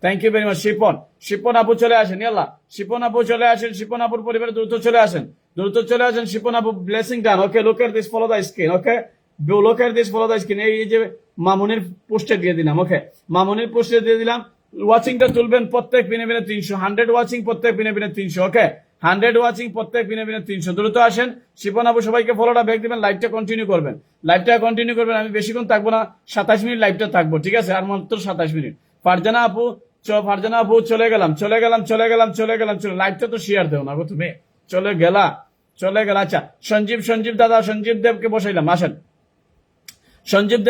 Thank you very much. Shipon আপু চলে আসেন, ইয়াল্লা শিপন আপু চলে আসেন, শিপন আপুর পরিবারে দ্রুত চলে আসেন, দ্রুত চলে আসেন শিপন আপু। Blessing done, okay look at this, follow the screen, okay look at this, follow the screen. এই যে মামুনির পোস্টে দিয়ে দিলাম, ওকে মামুনির পোস্টে দিয়ে দিলাম। ওয়াচিংটা তুলবেন প্রত্যেক বিনে 300, 100 ওয়াচিং প্রত্যেক বিনে 300, ওকে 100 ওয়াচিং প্রত্যেক বিনে 300। দ্রুত আসেন শিপন আপু, সবাইকে ফলোটা ব্যাক দিবেন, লাইভটা কন্টিনিউ করবেন, লাইভটা কন্টিনিউ করবেন। আমি বেশিক্ষণ থাকবো না, 27 মিনিট লাইভটা থাকবো, ঠিক আছে, আর মাত্র 27 মিনিট। ফারজানা আপু চলে গেলাম, লাইভটা তো শেয়ার দেও না গো তুমি, চলে গেলা। আচ্ছা সঞ্জীব দাদা, সঞ্জীব দেবকে বসাইলাম, আসেন সঞ্জীব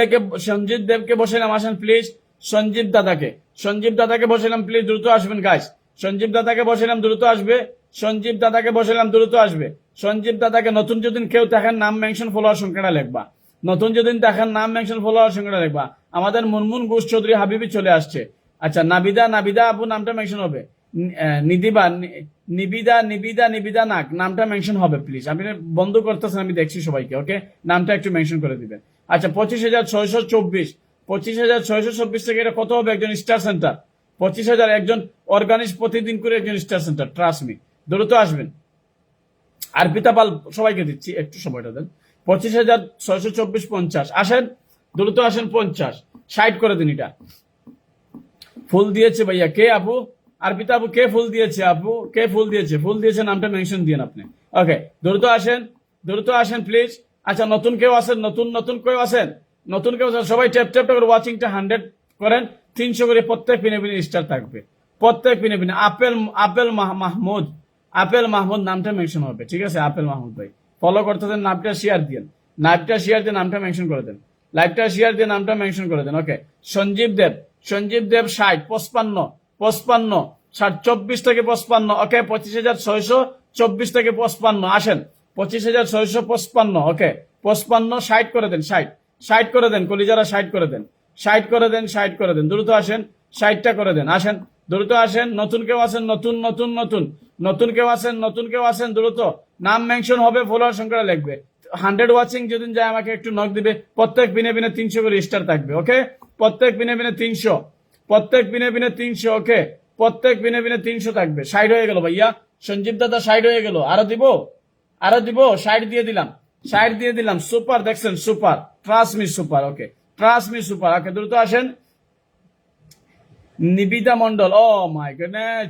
দেবকে বসাইলাম, আসেন প্লিজ। সঞ্জীব দাদাকে বসাইলাম, প্লিজ দ্রুত আসবেন গাইস। সঞ্জীব দাদাকে বসাইলাম, দ্রুত আসবে। সঞ্জীব দাদাকে নতুন যদি কেউ দেখেন নাম মেনশন, ফলোয়ার সংখ্যাটা লিখবা। নতুন যদি দেখেন নাম মেনশন, ফলোয়ার সংখ্যাটা লিখবা। আমাদের মুনমুন ঘোষ চৌধুরী হাবিবি চলে আসছে। আচ্ছা নাবিদা আপু নামটা মেনশন হবে। নিবিদা নাক নামটা মেনশন হবে প্লিজ। আপনি বন্ধ করতেছেন, আমি দেখছি সবাইকে, ওকে নামটা একটু মেনশন করে দিবেন। আচ্ছা 25,624 থেকে এটা কত হবে? একজন স্টার সেন্টার 25,000, একজন অর্গানিক প্রতিদিন করে একজন স্টার সেন্টার, ট্রাস্ট মি। দ্রুত আসবেন। আর পিতাপাল সবাইকে দিচ্ছি, একটু সময়টা দেন। 25,624, 50 আসেন, দ্রুত আসেন। 50 60 করে দিন। এটা ফুল দিয়েছে ভাইয়া কে? আপু আর পিতা আপু কে ফুল দিয়েছে? আপু কে ফুল দিয়েছে নামটা মেনশন দিয়েন আপনি, ওকে দ্রুত আসেন প্লিজ। আচ্ছা নতুন কেউ আছেন? নতুন কেউ আছেন? সবাই ট্যাপ করে ওয়াচিংটা 100 করেন, 300 করে প্রত্যেক পিনে স্টার থাকবে, প্রত্যেক পিনে। আপেল মাহমুদ নামটা মেনশন হবে, ঠিক আছে? আপেল মাহমুদ ভাই ফলো করতে দেন, নামটা শেয়ার দিয়ে নামটা মেনশন করে দেন, লাইভটা শেয়ার দিয়ে নামটা মেনশন করে দেন, ওকে। সঞ্জীব দেব 60, 55, 24 থেকে 55, ওকে 25,624 থেকে 55 আসেন। 25,655, ওকে 55, 60 করে দেন, 60 করে দেন, কলিজারা 60 করে দেন, 60 করে দেন, দ্রুত আসেন, 60টা করে দেন, আসেন দ্রুত আসেন। নতুন কেউ আছেন? নতুন কেউ আছেন? দ্রুত নাম মেনশন হবে, ফলোয়ার সংখ্যা লিখবে। 100 ওয়াচিং যদি যায় আমাকে একটু নক দিবে। প্রত্যেক বিনে 300 করে স্টার থাকবে, ওকে প্রত্যেক বিনে 300, ওকে প্রত্যেক বিনে 300 থাকবে। 60 হয়ে গেল ভাইয়া, সঞ্জীব দাদা 60 হয়ে গেল। আরো দিব 60 দিয়ে দিলাম, সুপার দেখছেন, সুপার, ট্রাস্ট মি সুপার, ওকে ট্রাস্ট মি সুপার, ওকে দ্রুত আসেন। নিবিদা মন্ডল, ও মাই গডনেস,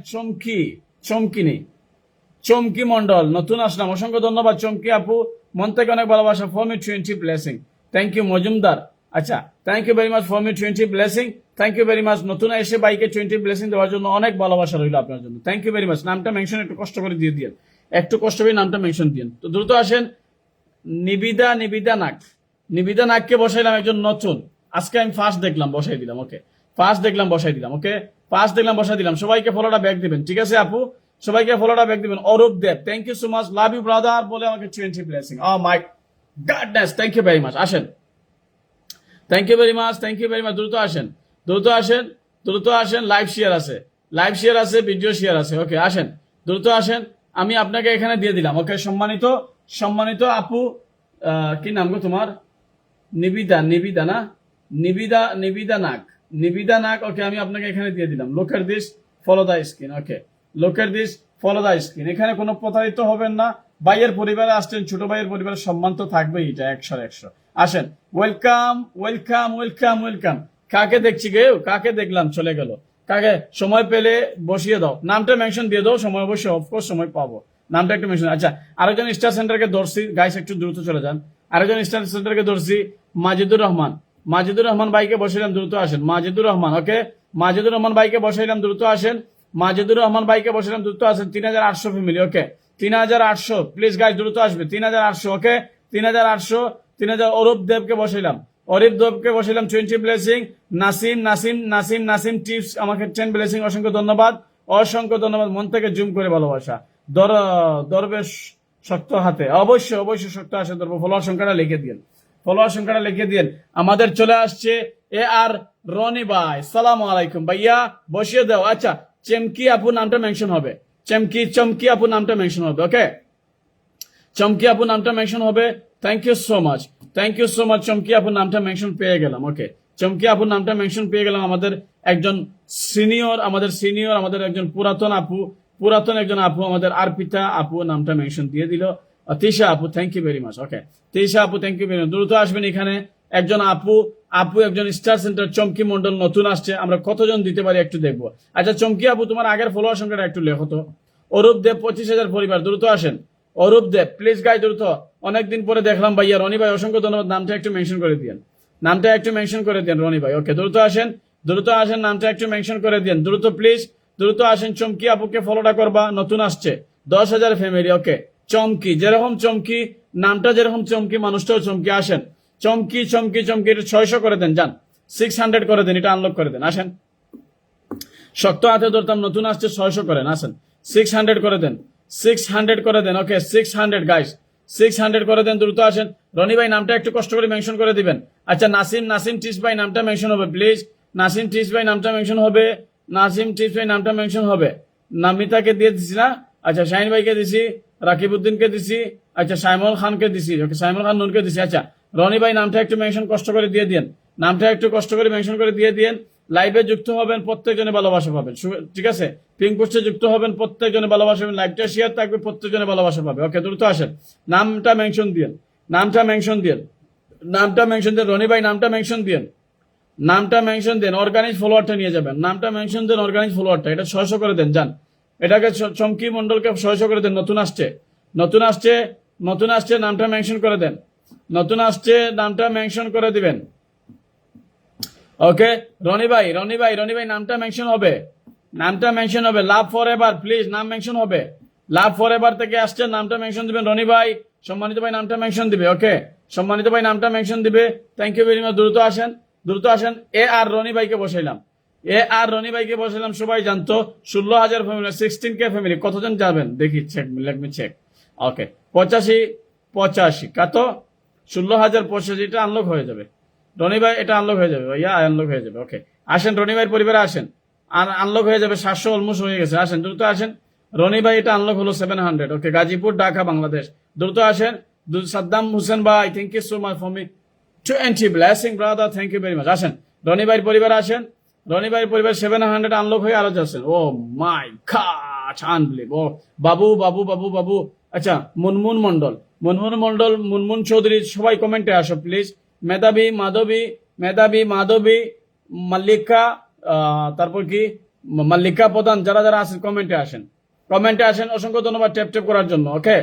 চমকি মন্ডল নতুন আসলাম, অসংখ্য ধন্যবাদ চমকি আপু, মন থেকে অনেক ভালোবাসা। For me 20 blessing, thank you Majumdar. আচ্ছা thank you very much for me 20 blessing, thank you very much. নতুন এসে বাইকে 20 ব্লেসিং দেওয়ার জন্য অনেক ভালোবাসা রইল আপনার জন্য, থ্যাংক ইউ ভেরি মাচ। নামটা মেনশন একটু কষ্ট করে দিয়ে দিন, একটু কষ্ট করে নামটা মেনশন দিন। তো দ্রুত আসেন। নিবিদা নাককে বসাইলাম, একজন নতুন, আজকে আমি ফার্স্ট দেখলাম, বসাই দিলাম, ওকে ফার্স্ট দেখলাম বসাই দিলাম। সবাইকে ফলোটা ব্যাক দিবেন, ঠিক আছে আপু, সবাইকে ফলোটা ব্যাক দিবেন। অরূপ দেব, thank you so much, love you brother বলে আমাকে 20 blessing, oh my goodness, thank you very much. আসেন, থ্যাংক ইউ ভেরি মাচ। দ্রুত আসেন, লাইভ শেয়ার আছে, ভিডিও শেয়ার আছে, ওকে আসেন, দ্রুত আসেন। আমি আপনাকে এখানে দিয়ে দিলাম, ওকে সম্মানিত আপু, কি নাম গো তোমার? নিবিদা নাক, ওকে আমি আপনাকে এখানে দিয়ে দিলাম। লোকের দিস ফলো দা স্ক্রিন, ওকে লোকের দিস ফলো দা স্ক্রিন। এখানে কোনো প্রতারিত হবেন না, ভাইয়ের পরিবারে আসছেন, ছোট ভাইয়ের পরিবারের সম্মান তো থাকবেই, এটা 100 আসেন। ওয়েলকাম। কাকে দেখছি গে? কাকে দেখলাম চলে গেল, কাকে? সময় পেলে বসিয়ে দাও, নামটা মেনশন দিয়ে দাও, সময় অবশ্যই অফকোর্স সময় পাবো, নামটা একটু মেনশন। আচ্ছা আরেকজন স্টার সেন্টারকে ধরছি গাইস, একটু দ্রুত চলে যান। আরেকজন স্টার সেন্টারকে ধরছি, মাজিদুর রহমান ভাইকে বসাইলাম, দ্রুত আসেন। মাজিদুর রহমান, ওকে মাজিদুর রহমান ভাইকে বসাইলাম, দ্রুত আসেন। 3,800 ফ্যামিলি, ওকে 3,800 প্লিজ গাইস দ্রুত আসবে। 3,800, ওকে 3,000। অরূপ দেবকে বসাইলাম 20 ব্লেসিং। নাসিম টিপস আমাকে 10 ব্লেসিং, অসংখ্য ধন্যবাদ, মন থেকে জুম করে ভালোবাসা। দরবে শক্ত হাতে, অবশ্যই শক্ত হাতে ধরবো। ফলোয়ার সংখ্যাটা লিখে দিন। আমাদের চলে আসছে এ আর রনি ভাই, সালাম আলাইকুম ভাইয়া, বসিয়ে দাও। আচ্ছা চমকি আপু নামটা মেনশন হবে, চমকি আপু নামটা মেনশন হবে, ওকে চমকি আপু নামটা মেনশন হবে। থ্যাংক ইউ সো মাচ চমকি আপু নামটা মেনশন পেয়ে গেলাম, ওকে চমকি আপু নামটা মেনশন পেয়ে গেলাম। আমাদের একজন আমাদের একজন পুরাতন একজন আপু আমাদের আরপিতা আপু নামটা মেনশন দিয়ে দিল। তিশা আপু, থ্যাংক ইউ ভেরি মাচ। ওকে, তিশা আপু, থ্যাংক ইউ ভেরি মাচ। দ্রুত আসবেন এখানে। একজন আপু একজন স্টার সেন্টার চমকি মন্ডল নতুন আসছে, আমরা কতজন দিতে পারি একটু দেখবো। আচ্ছা চমকি আপু, তোমার আগের ফলোয়ার সংখ্যাটা একটু লেখো তো। অরূপ দেব 25,000 পরিবার, দ্রুত আসেন। অরূপ দেব প্লিজ গাই, দ্রুত। অনেকদিন পরে দেখলাম ভাইয়া। রনি ভাই অসংখ্য ধন্যবাদ, নামটা একটু মেনশন করে দিন, রনি ভাই। ওকে, দ্রুত আসেন, নামটা একটু মেনশন করে দিন, দ্রুত প্লিজ, দ্রুত আসেন। চমকি আপুকে ফলোটা করবা, নতুন আসছে 10,000 ফ্যামিলি। ওকে, চমকি যেরকম চমকি, নামটা যেরকম চমকি, মানুষটাও চমকি। আসেন চমকি, এটা 600 করে দেন, যান 600 করে দেন, এটা আনলক করে দেন। আসেন, শক্ত হাতে ধরতাম, নতুন আসছে 600 করেন। আসেন 600 করে দেন, 600 করে দেন। ওকে 600 গাইস, 600 করে দেন, দ্রুত আসেন। রনি ভাই নামটা একটু কষ্ট করে মেনশন করে দিবেন। আচ্ছা নাসিম টিস ভাই নামটা মেনশন হবে প্লিজ। নাসিম টিস ভাই নামটা মেনশন হবে। নামিতাকে দিয়ে দিছি না? আচ্ছা শাহিন ভাইকে দিছি, রাকিবউদ্দিনকে দিছি, আচ্ছা সাইমুল খানকে দিছি, ওকে সাইমুল খান নুনকে দিছি। আচ্ছা রনি ভাই নামটা একটু মেনশন কষ্ট করে দিয়ে দিন, লাইভে যুক্ত হবেন, প্রত্যেকজনে ভালোবাসা পাবেন, ঠিক আছে? পিং পোস্টে যুক্ত হবেন, প্রত্যেকজনে ভালোবাসা পাবেন, লাইভটা শেয়ার থাকবে, প্রত্যেকজনে ভালোবাসা পাবে। ওকে, দ্রুত আসেন, নামটা মেনশন দিন, রনি ভাই নামটা মেনশন দিন, অর্গানিক ফলোয়ারটা নিয়ে যাবেন, নামটা মেনশন দেন, অর্গানিক ফলোয়ারটা, এটা 600 করে দেন, যান। এটাকে চমকি মন্ডলকে 600 করে দেন, নতুন আসছে, নামটা মেনশন করে দেন, নামটা মেনশন করে দিবেন। ওকে রনি ভাই নামটা মেনশন হবে, লাভ ফর এভার প্লিজ, নাম মেনশন হবে। লাভ ফর এভার থেকে আসছে, নামটা মেনশন দিবেন রনি ভাই। সম্মানিত ভাই নামটা মেনশন দিবে। ওকে, সম্মানিত ভাই নামটা মেনশন দিবে, থ্যাংক ইউ ভেরি মাচ। দ্রুত আসেন। এ আর রনি ভাইকে বসাইলাম, সবাই জানতো 16,000 ফ্যামিলি, 16K ফ্যামিলি, কতজন যাবেন দেখি, লেট মি চেক। ওকে 85 কত, 16,085, এটা আনলক হয়ে যাবে রনি ভাই, এটা আনলক হয়ে যাবে ভাইয়া, আনলক হয়ে যাবে। ওকে আসেন রনি ভাইয়ের পরিবারে আসেন, আর আনলক হয়ে যাবে, 700 অলমোস্ট হয়ে গেছে। আসেন, দ্রুত আসেন রনি ভাই, এটা আনলক হলো 700। ওকে, গাজীপুর, ঢাকা, বাংলাদেশ, দ্রুত আসেন। সাদ্দাম হোসেন ভাই, thank you so much for me 20 blessing brother, thank you very much. আসেন রনি ভাইয়ের পরিবারে আসেন, 700 আনলক হয়ে আরো যাচ্ছেন। ও মাই গড, আনবিলিভ। ও বাবু, আচ্ছা মুনমুন মন্ডল, মুনমুন চৌধুরী, সবাই কমেন্টে আসো প্লিজ। মেধাবী মাধবী, মাল্লিকা, তারপর কি মাল্লিকা প্রধান, যারা আছেন কমেন্টে আসেন। অসংখ্য ধন্যবাদ ট্যাপ করার জন্য। ওকে,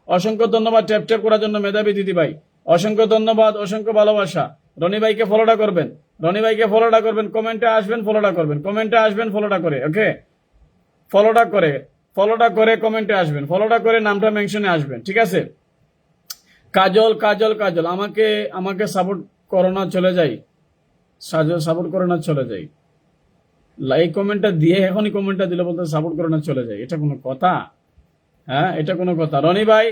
অসংখ্য ধন্যবাদ ট্যাপ করার জন্য মেধাবী দিদি ভাই, অসংখ্য ধন্যবাদ, অসংখ্য ভালোবাসা। রনি ভাইকে ফলোটা করবেন, কমেন্টে আসবেন, ফলোটা করে। ওকে, ফলোটা করে কমেন্টে আসবেন, ফলোটা করে নামটা মেনশনে আসবেন, ঠিক আছে? কাজল, আমাকে সাপোর্ট করো না, চলে যাই। লাইক কমেন্টটা দিয়ে, এখনই কমেন্টটা দিলে বলতে সাপোর্ট করো না, চলে যাই, এটা কোনো কথা? হ্যাঁ, এটা কোনো কথা? রনি ভাই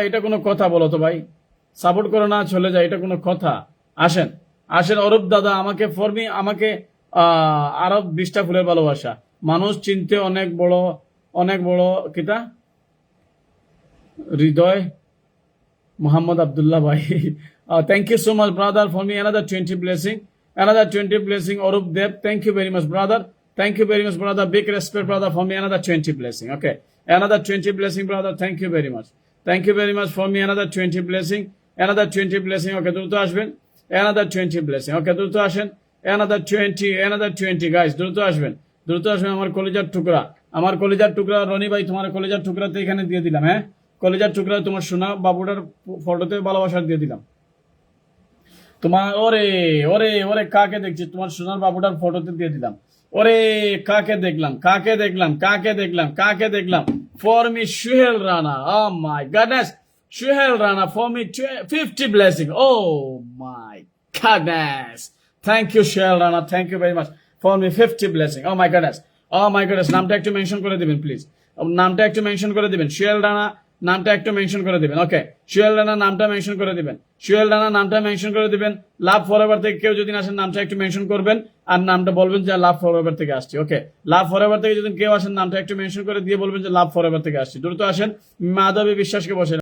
এটা কোনো কথা বলো তো ভাই? সাপোর্ট করো না, চলে যায়, এটা কোনো কথা? আসেন অরূপ দাদা, আমাকে আরো 20টা ফুলের ভালোবাসা। মানুষ চিনতে অনেক বড় কিতা হৃদয়, মোহাম্মদ আব্দুল্লাহ ভাই, thank you so much brother for me another 20 blessing. Arup Dev, thank you very much brother, big respect brother for me another 20 blessing. Okay, another 20 blessing brother, thank you very much for me, another 20 blessing. ওকে, দ্রুত আসবেন, another 20 blessing. ওকে, দ্রুত আসেন, another 20 guys, দ্রুত আসবেন। আমার কলিজার টুকরা রনি ভাই, তোমার কলিজার টুকরাতে এখানে দিয়ে দিলাম। হ্যাঁ, কলিজার টুকরা তোমার সোনা বাবুটার ফটোতে ভালোবাসা দিয়ে দিলাম। তোমার ওরে কাকে দেখছি, তোমার সোনার বাবুটার ফটোতে দিয়ে দিলাম। ওরে কাকে দেখলাম, for me Shuhel Rana, oh my goodness, Shuhel Rana for me 50 blessing, oh my goodness, thank you Shuhel Rana, thank you very much for me 50 blessing, oh my goodness, নামটা একটু মেনশন করে দিবেন প্লিজ, Shuhel Rana নামটা একটু mention করে দিবেন। ওকে, Shuhel Rana নামটা mention করে দিবেন। লাভ ফরএভার থেকে কেউ যদি আসেন, নামটা একটু মেনশন করবেন, আর নামটা বলবেন যে লাভ ফরএভার থেকে আসছি। ওকে, লাভ ফরএভার থেকে যদি কেউ আসেন, নামটা একটু মেনশন করে দিয়ে বলবেন যে লাভ ফরএভার থেকে আসছি। দ্রুত আসেন, মাধবী বিশ্বাসকে বসে